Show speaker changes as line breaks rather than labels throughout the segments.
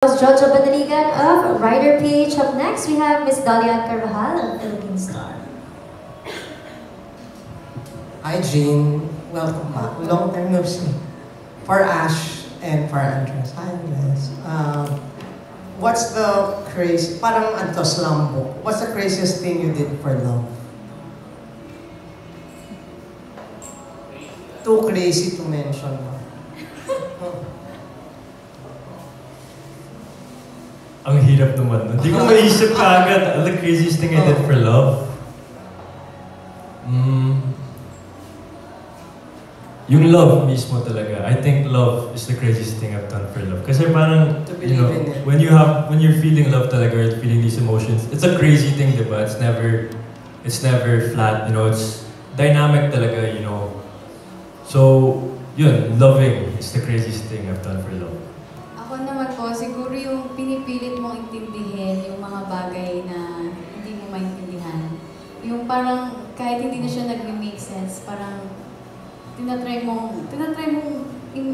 Jojo Banaligan of Rider PH. Up next, we have Miss Dalian Carvajal of Philippine Star.
Hi, Jean. Welcome back. Long time no see. For Ash and for Andres. Hi, Andres. What's the crazy, parang anto slambo. What's the craziest thing you did for love? Too crazy to mention.
Ang hirap naman. Hindi ko maisip ka agad. The craziest thing I did for love? Yung love mismo talaga. I think love is the craziest thing I've done for love. Kasi parang, you know, when you're feeling love talaga, or feeling these emotions, it's a crazy thing, diba? It's never flat, you know, it's dynamic talaga, you know. So, yun, loving is the craziest thing I've done for love.
Ako naman po, siguro yung pinipilit mong intindihin yung mga bagay na hindi mo maintindihan. Yung parang kahit hindi na siya nag-make sense, parang tinatry mong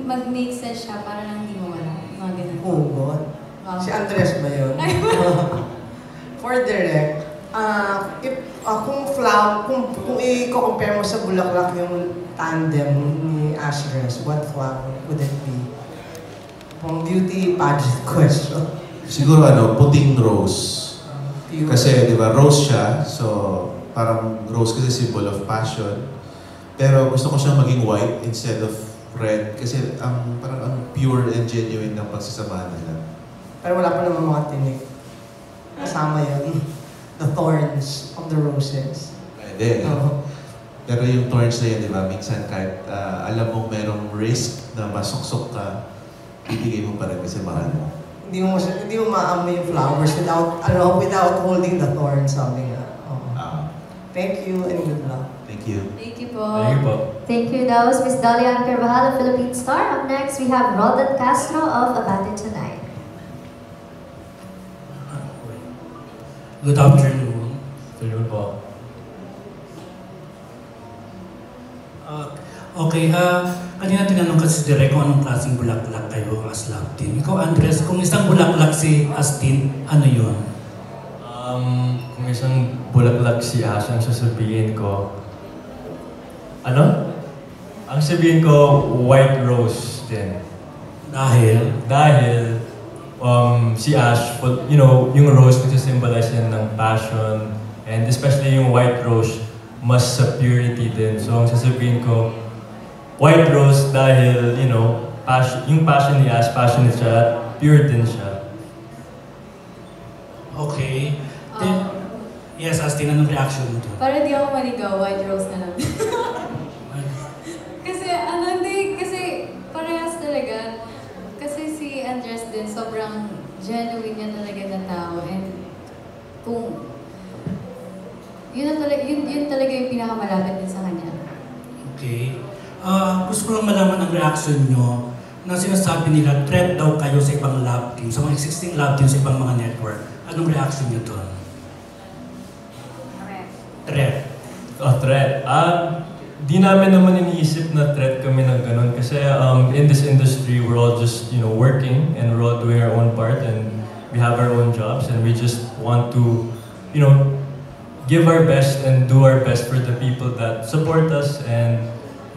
mag-make sense siya para lang hindi mo wala. Mga ganun.
Oh, God. Wow. Si Andres ba yun? For direct, kung i-compare mo sa Bulaklak yung tandem ni Ashres, what flower would it be? Pang beauty pageant question.
Siguro puting rose. Kasi, di ba, rose siya. So, parang rose kasi symbol of passion. Pero gusto ko siyang maging white instead of red. Kasi parang ang pure and genuine ng pagsasamahan nila.
Pero wala pa naman mga tinik. Kasama yun. The thorns of the roses.
Pwede. Pero yung thorns na yun, di ba, minsan kahit alam mong merong risk na masuksok ka, ibigay mo pa rin kasi mahal mo. Hindi mo maamoy yung flowers without holding the thorns, sabi nga. Thank you and good luck. Thank you.
Thank you po.
Thank you po.
Thank you. That was Miss Dalian Carvajal of Philippine Star. Up next, we have Roldan Castro of Abate Tonight.
Good afternoon.
Afternoon po.
Okay, kanina tinanong kasi si Direk kung anong klaseng bulaklak kayo as love team. Ikaw, Andres, kung isang bulaklak si Astin, ano yun?
Kung isang bulaklak si Ash, ang sasabihin ko, ang sabihin ko, white rose din.
Dahil
si Ash, you know, yung rose nagsisymbolize yan ng passion, and especially yung white rose, mas sa purity din. So ang sasabihin ko, white rose dahil, you know, yung passion ni Ash, passionate siya, pure din siya.
Okay. Yes, Astin, anong reaction mo doon?
Para di ako maligaw, white rose na lang. kasi parehas talaga. Kasi si Andres din, sobrang genuine niya talaga na tao. And kung yun talaga yung pinakamalapit din sa kanya.
Okay. Gusto ko lang malaman ang reaction nyo na sinasabi nila, threat daw kayo sa ibang love team, sa mga existing love team sa ibang mga network. Anong reaction nyo doon? Threat.
Threat. Di namin naman iniisip na threat kami ng ganun kasi in this industry, we're all just, you know, working and we're all doing our own part and we have our own jobs and we just want to, you know, give our best and do our best for the people that support us and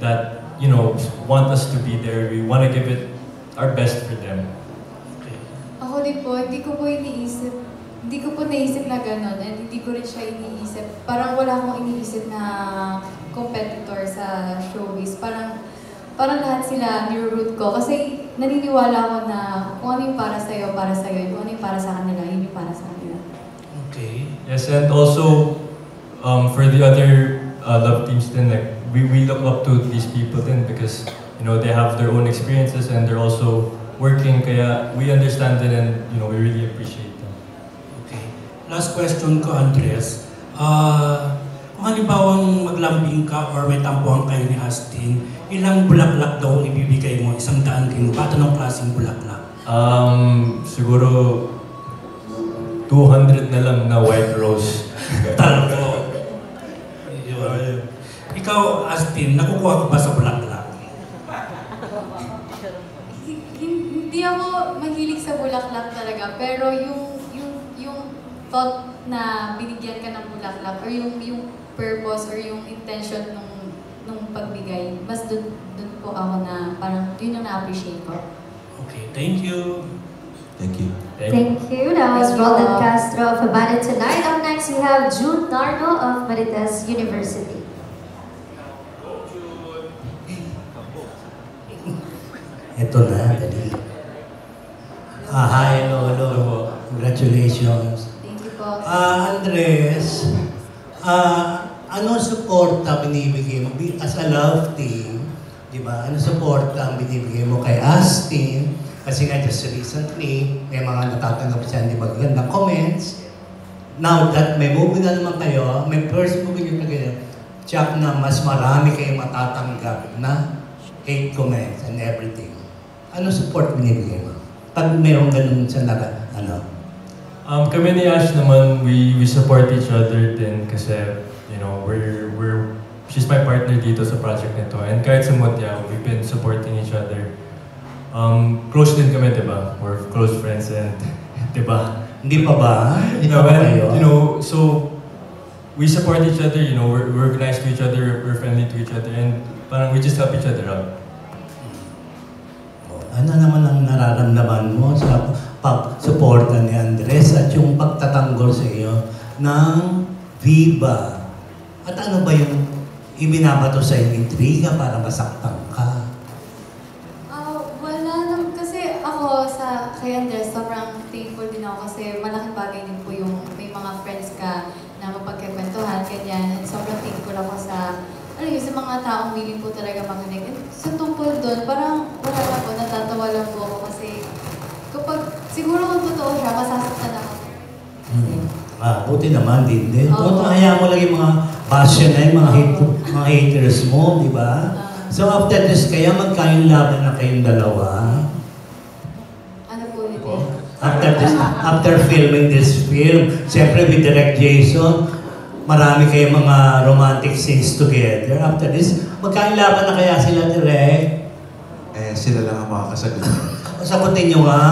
that, you know, want us to be there. We want to give it our best for them.
Okay.
Ako din po, hindi ko po naisip na gano'n and hindi ko rin siya iniisip. Parang wala akong iniisip na competitor sa showbiz. Parang lahat sila niroot ko kasi naniniwala ako na kung ano yung para sa'yo, para sa'yo. Kung ano yung para sa kanila, yun yung para sa kanila.
Okay.
Yes, and also for the other love teams then, like we look up to these people then because, you know, they have their own experiences and they're also working kaya we understand it and, you know, we really appreciate them.
Okay. Last question ko, Andres. Kung halimbawang maglambing ka or may tampuhan kayo ni Astin, ilang bulaklak daw ang ibibigay mo? 100 din mo? Paano ng klaseng bulaklak?
Siguro 200 na lang na white rose.
Talbo. Yun. Ikaw, Astin, nakukuha ka ba sa bulaklak?
Hindi Hindi ako mahilig sa bulaklak talaga, pero yung thought na binigyan ka ng bulaklak or yung purpose or yung intention nung pagbigay, mas dun po ako na parang yun yung na-appreciate ko.
Okay, thank you.
Thank you.
Thank you. That was Roldan Castro of Habana Tonight. Up next, we have June Nardo of Marites University.
Ito na, dali. Hi, hello. Congratulations.
Thank you po.
Andres, ano suporta binibigay mo as a love team? Di ba? Ano suporta ang binibigay mo kay Astin? Kasi nga just recently, may mga natatanggap siya, di ba, gandang comments. Now that may movie na naman kayo, may first movie yung kayo, check na mas marami kayong matatanggap na hate comments and everything. Ano support binibigay mo? Pag mayroong ganun sa
Kami ni Ash naman, we support each other din kasi, you know, she's my partner dito sa project nito. And kahit sa Mutya, we've been supporting each other. Close din kami, di ba? We're close friends and, di ba?
Hindi pa ba? Hindi pa ba kayo?
You know, so, we support each other, you know, we're nice to each other, we're friendly to each other, and parang we just help each other out.
Ano naman ang nararamdaman mo sa pag-suporta ni Andres at yung pagtatanggol sa iyo ng Viva? At ano ba yung ibinabato sa iyong intriga para masaktan ka?
Wala naman. Kasi ako kay Andres, sobrang thankful din ako kasi malaking bagay din po yung may mga friends ka na mapagkakwentuhan, ganyan. And sobrang thankful ako sa mga taong willing po talaga makinig. And sa tungkol doon, parang wala na po, natatawa lang po ako kasi siguro kung totoo siya, masasaktan ako.
Buti naman din.
Oo.
Hayaan mo lang yung mga passion na yung mga haters mo, di ba? So after this, kaya magkayong laban na kayong dalawa.
Ano po ulit?
After filming this film, siyempre with Direct Jason, marami kayong mga romantic scenes together. After this, magkayong laban na kaya sila Direct?
Sila lang ang makakasagot.
Sagutin nyo nga.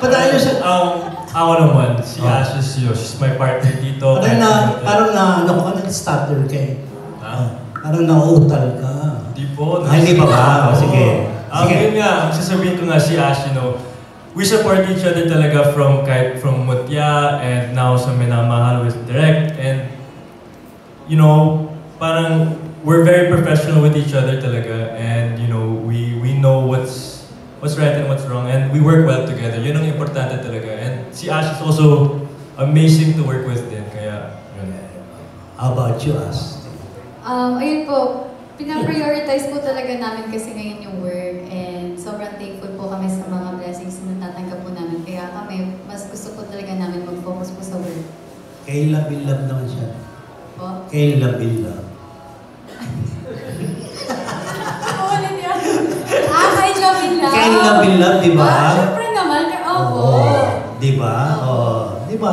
Padayo siya.
Ako naman, si Ash is, you know, she's my partner dito.
Parang nag-stutter kayo. Parang nauutal ka.
Di po.
Hindi pa ba? Sige.
Yun nga, sasabihin ko nga si Ash, you know, we support each other talaga from Mutya and now sa Minamahal with Direct. And, you know, parang we're very professional with each other talaga. And, you know, we know what's right and what's wrong. And we work well together. Yun ang importante talaga. And si Ash is also amazing to work with din. Kaya, yun.
How about you, Ash?
Ayun po, pinaprioritize po talaga namin kasi ngayon yung work. And sobrang thankful po kami sa mga blessings na natatanggap po namin. Kaya kami, mas gusto po talaga namin mag-focus po sa work.
Kay Love naman siya.
Po?
Kay Love.
Ulit yan. Kay Love.
Kay Love, di ba?
Siyempre naman. Opo.
Di ba? Di ba?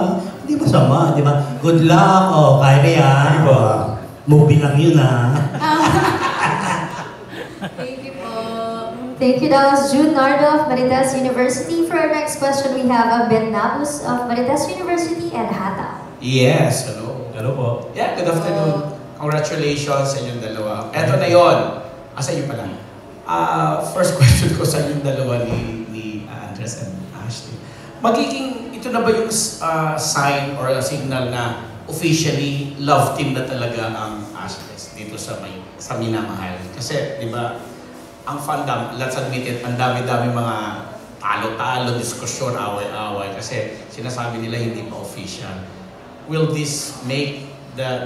Di ba sama? Di ba? Good luck. Kaya yan.
Di ba?
Movie lang yun, ha?
Thank you po.
Thank you. That was June Nardo of Marites University. For our next question, we have Ben Nabus of Marites University and Hata.
Yes, hello.
Hello po.
Yeah, good afternoon. Congratulations sa inyong dalawa. Eto na yon. Sa iyo pala. First question ko sa inyong dalawa ni Andres and Ashley. Ito na ba yung sign or a signal na officially love team na talaga ang Ashley dito sa Minamahal? Kasi, di ba, ang fandom, let's admit it, ang dami-dami mga talo-talo, diskusyon, away-away kasi sinasabi nila hindi pa official. Will this make the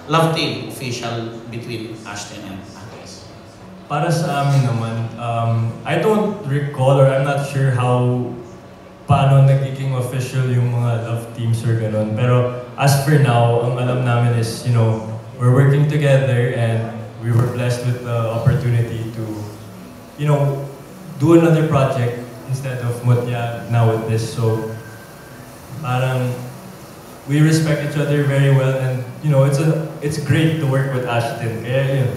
love team official between Ashton and Andres?
Para sa amin naman, I don't recall or I'm not sure paano nagiging official yung mga love teams or ganun. Pero as for now, ang alam namin is, you know, we're working together and we were blessed with the opportunity to, you know, do another project instead of Mutya now with this. So, parang we respect each other very well and, you know, it's great to work with Ashton. Kaya yun.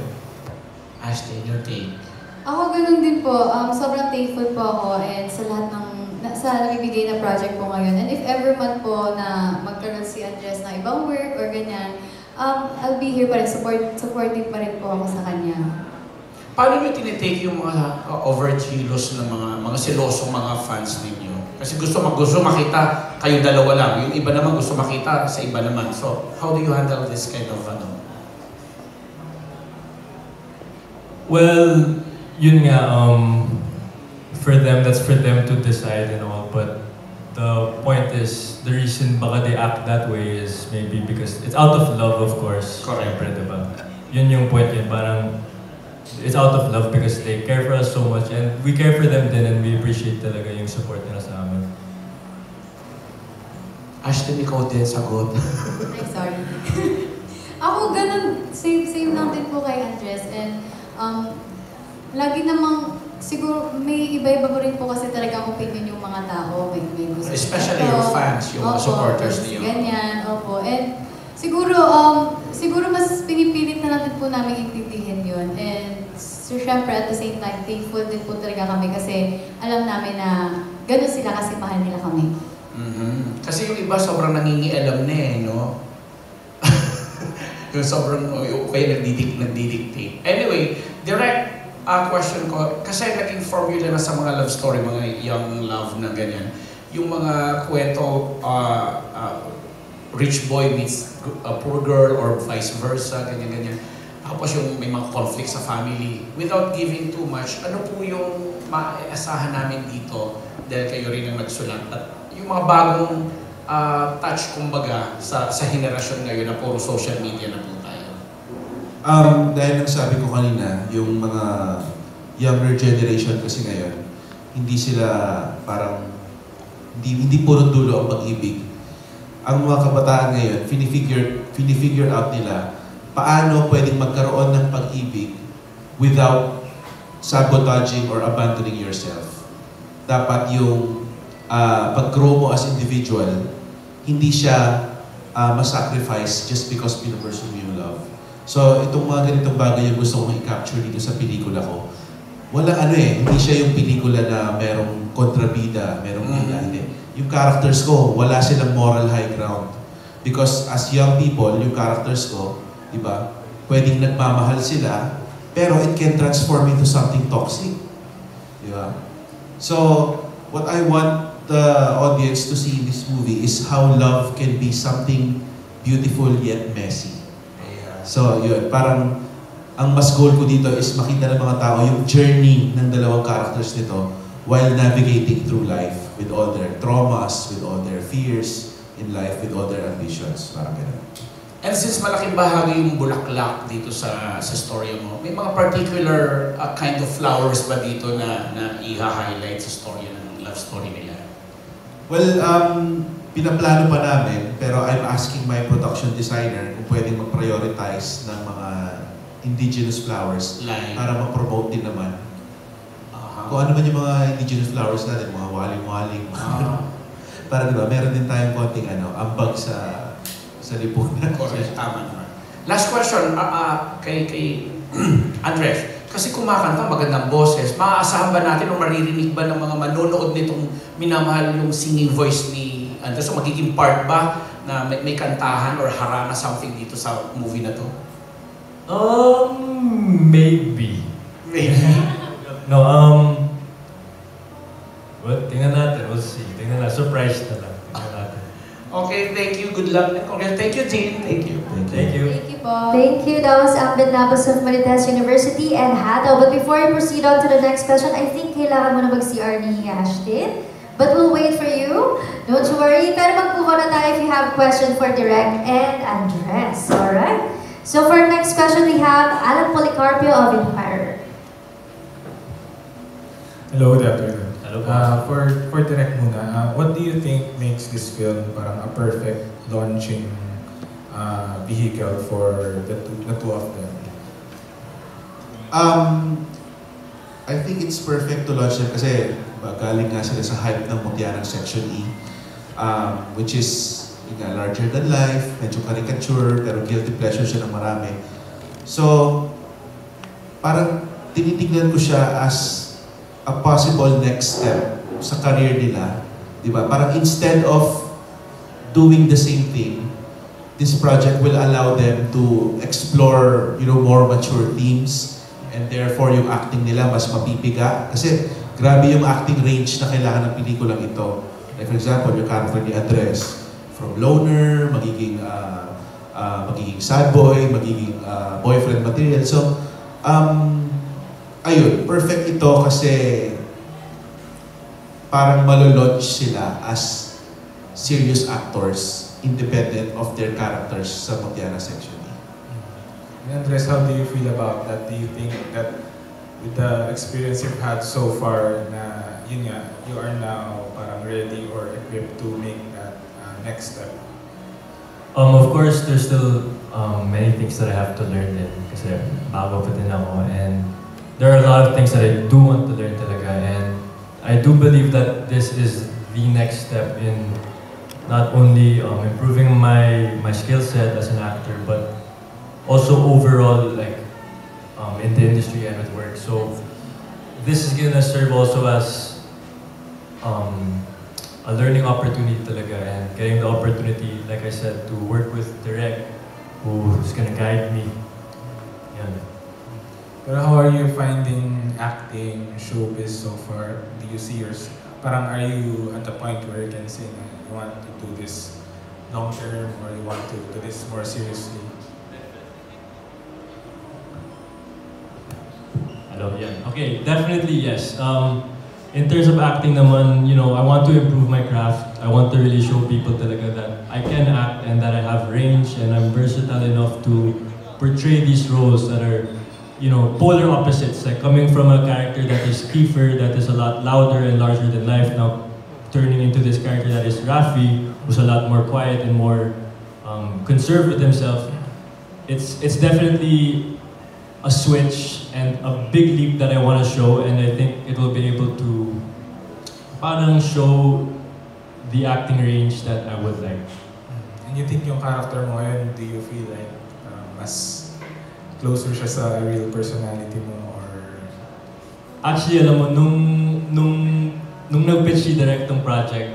Ashton, your take.
Ako ganun din po. Sobrang thankful po ako and sa lahat ng sa nabibigay na project po ngayon. And if ever man po na magkaroon si Andres ng ibang work or ganyan, I'll be here pa rin. Supportive pa rin po ako sa kanya.
Paano nyo tinitake yung mga overkilos ng mga selosong mga fans ninyo? Kasi gusto makita kayo dalawa lang. Yung iba naman gusto makita sa iba naman. So, how do you handle this kind of
Well, yun nga, for them, that's for them to decide and all. But the point is, the reason baka they act that way is maybe because it's out of love, of course.
Correct.
Siyempre, diba? Yun yung point yun. Parang, it's out of love because they care for us so much and we care for them din and we appreciate talaga yung support nila sa amin.
Ashton, ikaw din sagot.
Ay, sorry. Ako ganun, same lang din po kay Andres. And lagi namang, siguro may iba-iba po rin po kasi talagang opinion yung mga tao. May gusto.
Especially your fans, yung mga supporters niyo.
Ganyan, opo. And siguro mas pinipilit na natin po namin intindihin yun. And so, syempre, at the same time, thankful din po talaga kami kasi alam namin na ganun sila kasi mahal nila kami.
Mm-hmm. Kasi yung iba sobrang nangingialam na no? Yung sobrang, kaya nagdidictate. Anyway, direct question ko, kasi naging formula na sa mga love story, mga young love na ganyan, yung mga kwento, rich boy meets a poor girl or vice versa, ganyan-ganyan. Tapos yung may mga conflict sa family. Without giving too much, ano po yung maaasahan namin dito dahil kayo rin ang nagsulat? At yung mga bagong touch, kumbaga, sa henerasyon ngayon na puro social media na po tayo.
Dahil ang sabi ko kanina, yung mga younger generation kasi ngayon, hindi sila parang, hindi puro dulo ang pag-ibig. Ang mga kabataan ngayon, finifigure out nila paano pwedeng magkaroon ng pag-ibig without sabotaging or abandoning yourself. Dapat yung pag-grow mo as individual, hindi siya masacrifice just because pinupursue mo yung love. So, itong mga ganitong bagay yung gusto kong i-capture dito sa pelikula ko. Walang hindi siya yung pelikula na merong kontrabida, merong bida, hindi. Yung characters ko, wala silang moral high ground. Because as young people, yung characters ko, di ba, pwedeng nagmamahal sila, pero it can transform into something toxic. Di ba? So, what I want the audience to see in this movie is how love can be something beautiful yet messy. So, yun, parang ang mas goal ko dito is makita ng mga tao yung journey ng dalawang characters nito while navigating through life with all their traumas, with all their fears in life, with all their ambitions. Parang ganun.
And since malaking bahagi yung bulaklak dito sa story mo, may mga particular kind of flowers ba dito na i-highlight sa story ng love story nila?
Well, pinaplano pa namin, pero I'm asking my production designer kung pwedeng mag-prioritize ng mga indigenous flowers para ma-promote din naman. Kung ano man yung mga indigenous flowers natin, mga waling-waling. Para diba, meron din tayong konting ambag sa lipunan.
Correct, tama naman. Last question, kay Andres. Kasi kumakanta, magandang boses. Maaasahan ba natin o maririnig ba ng mga manonood nitong minamahal yung singing voice ni Andres? So magiging part ba na may kantahan or harana something dito sa movie na to?
Maybe.
Maybe.
No, well, tingnan natin. We'll see. Tingnan natin. Surprise na lang. Tingnan natin.
Okay, thank you. Good luck. Thank you, Jean. Thank you.
Thank you.
Thank you po.
Thank you. That was Ambit Nabos of Marites University and Hado. But before we proceed on to the next question, I think kailangan mo na mag-CR ni Ashton. But we'll wait for you. Don't you worry. Pero magpuko na tayo if you have question for Direct and Andres. Alright? So for our next question, we have Alan Policarpio of Inquirer.
Hello, good afternoon.
Hello.
For Direct muna, what do you think makes this film parang a perfect launching vehicle for the two of them?
I think it's perfect to launch them kasi galing nga sila sa hype ng Mutya ng Section E, which is larger than life, medyo caricature, pero guilty pleasure siya ng marami. So, parang tinitignan ko siya as a possible next step sa career nila. Di ba? Parang instead of doing the same thing, this project will allow them to explore, more mature themes, and therefore yung acting nila mas mapipiga. Kasi grabe yung acting range na kailangan ng pelikulang ito. Like for example, yung character ni Andres, from loner, magiging sad boy, magiging boyfriend material. So, ayun, perfect ito kasi parang malolodge sila as serious actors independent of their characters sa Mutiara Section E.
And Andres, how do you feel about that? Do you think that with the experience you've had so far na yun nga, you are now parang ready or equipped to make that next step?
Of course, there's still many things that I have to learn din kasi bago pa din ako, and there are a lot of things that I do want to learn talaga, and I do believe that this is the next step in not only improving my skill set as an actor, but also overall in the industry and with work. So this is gonna serve also as a learning opportunity talaga, and getting the opportunity, like I said, to work with Direk, who's gonna guide me. Yan.
Pero how are you finding acting, showbiz so far? Do you see parang are you at the point where you can say na you want to do this long term or you want to do this more seriously?
Hello, yeah. Okay, definitely yes. In terms of acting naman, I want to improve my craft. I want to really show people talaga that I can act and that I have range and I'm versatile enough to portray these roles that are, polar opposites. Like coming from a character that is Kiefer, that is a lot louder and larger than life, now turning into this character that is Rafi, who's a lot more quiet and more conserved with himself. It's definitely a switch and a big leap that I want to show, and I think it will be able to parang show the acting range that I would like.
And you think yung character mo ngayon, do you feel like mas closer siya sa real personality mo, or?
Actually, alam mo, nung nag-pitch si Direk tong project,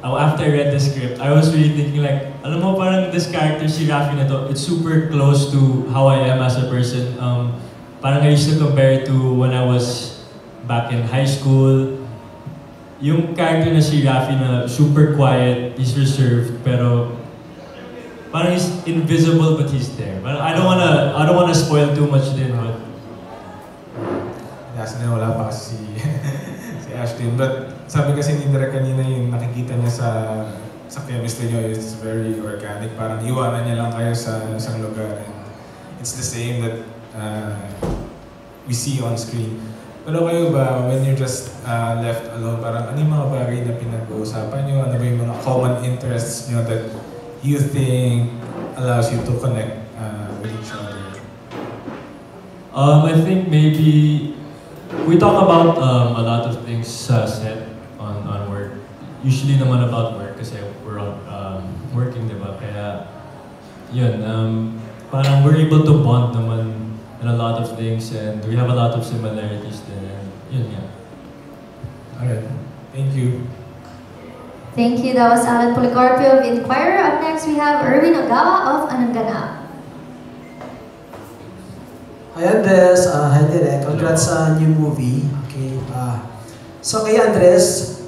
after I read the script, I was really thinking alam mo, parang this character, si Rafi na to, it's super close to how I am as a person. Parang I used to compare to when I was back in high school. Yung character na si Rafi na super quiet, he's reserved, pero parang he's invisible but he's there. But I don't wanna spoil too much din, but
Last na wala pa kasi si Ashlyn. But sabi kasi ni Direk kanina, yung nakikita niya sa chemistry niyo is very organic. Parang iwanan niya lang kayo sa isang lugar. And it's the same that we see on screen. Pero kayo ba, when you're just left alone, parang ano yung mga bagay na pinag-uusapan niyo? Ano ba yung mga common interests niyo that you think allows you to connect with each other?
I think maybe we talk about a lot of things set on work. Usually naman about work kasi we're working, diba? Kaya yun, parang we're able to bond naman in a lot of things, and we have a lot of similarities there. Yun, yeah.
Alright, thank you.
Thank you. That was Alan Policarpio of Inquirer. Up next, we have Erwin Ogawa of Ananggana.
Hi Andres, hi Direk. Congrats sa new movie. Okay. So kay Andres,